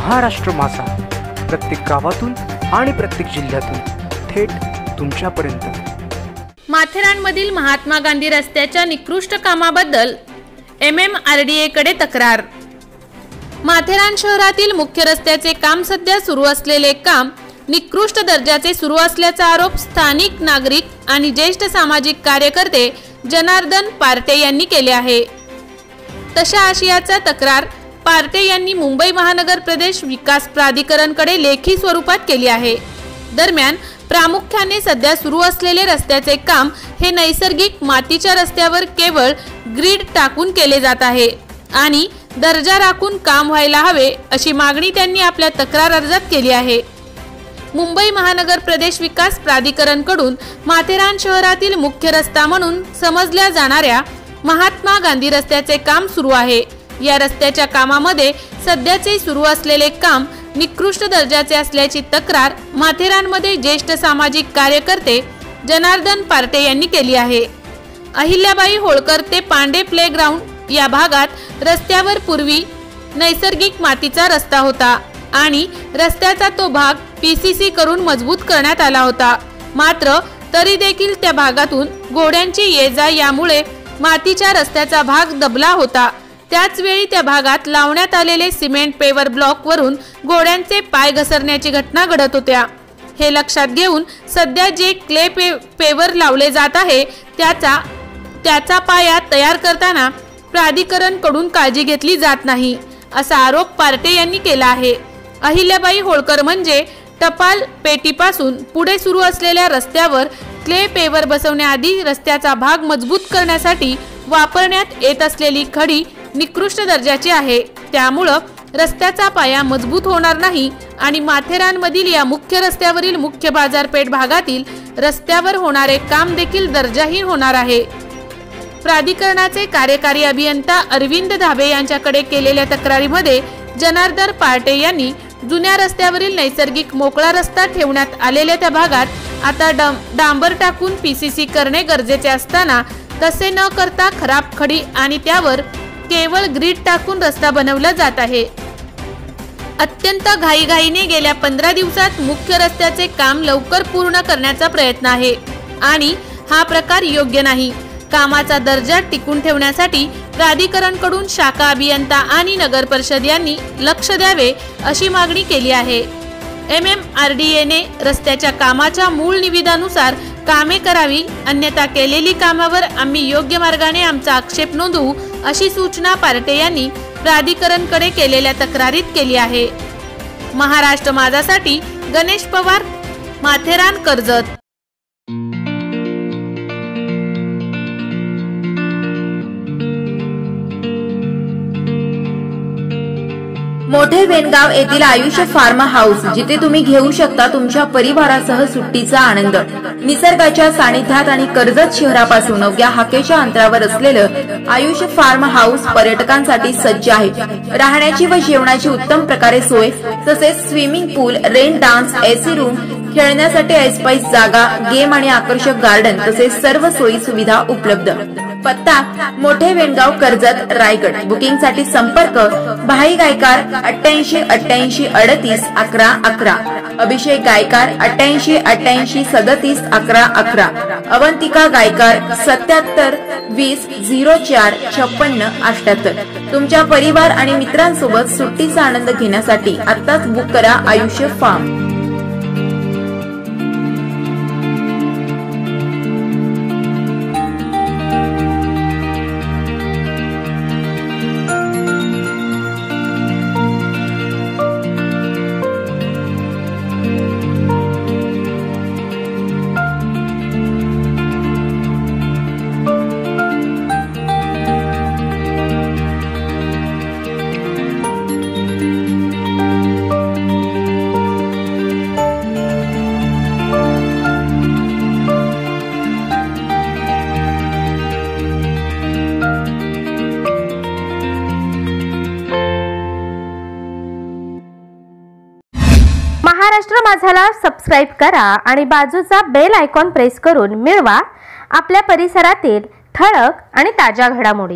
महाराष्ट्र माझा प्रत्येक गावातून आणि प्रत्येक जिल्ह्यातून थेट तुमच्यापर्यंत। माथेरानमधील महात्मा गांधी रस्त्याच्या निकृष्ट कामाबद्दल MMRDA कडे तक्रार। माथेरान शहरातील मुख्य रस्त्याचे काम सध्या सुरू असलेले काम निकृष्ट दर्जाचे सुरू असल्याचा आरोप स्थानिक नागरिक आणि ज्येष्ठ सामाजिक कार्यकर्ते जनार्दन पार्टे यांनी केले आहे। तशा आशयाचा तक्रार पार्टे यांनी मुंबई महानगर प्रदेश विकास प्राधिकरणकडे लेखी स्वरूपात केली आहे। दरम्यान प्रामुख्याने सध्या सुरू असलेले रस्त्याचे काम हे नैसर्गिक मातीच्या रस्त्यावर केवळ ग्रीड टाकून केले जात आहे आणि दर्जा राखून काम व्हायला हवे अशी मागणी त्यांनी आपल्या तक्रार अर्जात केली आहे। मुंबई महानगर प्रदेश विकास प्राधिकरणकडून माथेरान शहरातील मुख्य रस्ता म्हणून समजल्या जाणाऱ्या महात्मा गांधी रस्त्याचे काम सुरू आहे। या रस्त्याच्या कामामध्ये सध्याचे सुरू असलेले काम निकृष्ट दर्जाचे असल्याची तक्रार माथेरानमध्ये ज्येष्ठ सामाजिक कार्यकर्ते जनार्दन पार्टे यांनी केली आहे। अहिल्याबाई होळकर ते पांडे प्लेग्राउंड या भागात रस्त्यावर पूर्वी नैसर्गिक मातीचा रस्ता होता आणि रस्त्याचा तो भाग PCC करून मजबूत करण्यात आला होता। मात्र तरी देखील त्या भागातून घोड्यांची ये-जा यामुळे मातीच्या रस्त्याचा भाग दबला होता। त्याच वेळी त्या भागात लावण्यात आलेले सिमेंट पेवर ब्लॉक वरून घोड्यांचे पाय घसरण्याची घटना घडत होत्या। हे लक्षात घेऊन सध्या जे क्ले पेवर लावले जात आहे त्याचा पाया तयार करताना प्राधिकरणकडून काळजी घेतली जात नाही असा आरोप पार्टे यांनी केला आहे। अहिल्याबाई होळकर म्हणजे टपाल पेटीपासून पुढे सुरू असलेल्या रस्त्यावर क्ले पेवर बसवण्याआधी रस्त्याचा भाग मजबूत करण्यासाठी वापरण्यात येत असलेली खडी निकृष्ट दर्जाची आहे। त्यामुळे रस्त्याचा पाया मजबूत होणार नाही आणि माथेरानमधील या मुख्य रस्त्यावरील मुख्य बाजारपेठ भागातील रस्त्यावर होणारे काम देखील दर्जाहीन होणार आहे। प्राधिकरणाचे कार्यकारी अभियंता अरविंद धाबे यांच्याकडे केलेल्या तक्रारीमध्ये जनार्दन पार्टे यांनी जुन्या रस्त्यावरील नैसर्गिक मोकळा रस्ता ठेवण्यात आलेल्या त्या भागात आता डांबर टाकून PCC करणे गरजेचे असताना तसे न करता खराब खडी आणि त्यावर केवळ ग्रीड टाकून रस्ता बनवला जात आहे। अत्यंत घाईघाईने गेल्या 15 दिवसात मुख्य रस्त्याचे काम लवकर पूर्ण करण्याचा प्रयत्न आहे आणि हा प्रकार योग्य नाही। कामाचा दर्जा टिकून ठेवण्यासाठी प्राधिकरणकडून शाखा अभियंता आणि नगर परिषद यांनी लक्ष द्यावे अशी मागणी केली आहे। MMRDA ने रस्त्याच्या कामाच्या मूळ निविदानुसार कामे करावी, अन्यथा केलेली कामावर आम्ही योग्य मार्गाने आमचा आक्षेप नोंदवू अशी सूचना पार्टे यांनी प्राधिकरणकडे केलेल्या तक्रारीत केली आहे। महाराष्ट्र माझासाठी गणेश पवार, माथेरान, कर्जत। मोठे वेनगाव येथील आयुष्य फार्म हाऊस, जिथे तुम्ही घेऊ शकता तुमच्या परिवारासह सुट्टीचा आनंद। निसर्गाच्या सानिध्यात आणि कर्जत शहरापासून अवघ्या हाकेच्या अंतरावर असलेलं आयुष्य फार्म हाऊस पर्यटकांसाठी सज्ज आहे। राहण्याची व जेवणाची उत्तम प्रकारे सोय, तसेच स्विमिंग पूल, रेन डान्स, AC रूम, खेळण्यासाठी ऐसपैस जागा, गेम आणि आकर्षक गार्डन तसेच सर्व सोयी सुविधा उपलब्ध। पत्ता मोठे वेनगाव, कर्जत, रायगड। बुकिंग साठी संपर्क भाई गायकार 88 88 38 11 11, अभिषेक गायकार 88 88 37 11 11, अवंतिका गायकार 77 20 04 56 78। तुमच्या परिवार आणि मित्रांसोबत सुट्टीचा आनंद घेण्यासाठी आत्ताच बुक करा आयुष्य फार्म। महाराष्ट्र माझाला सबस्क्राइब करा आणि बाजूचा बेल आयकॉन प्रेस करून मिळवा आपल्या परिसरातील ठळक आणि ताज्या घडामोडी।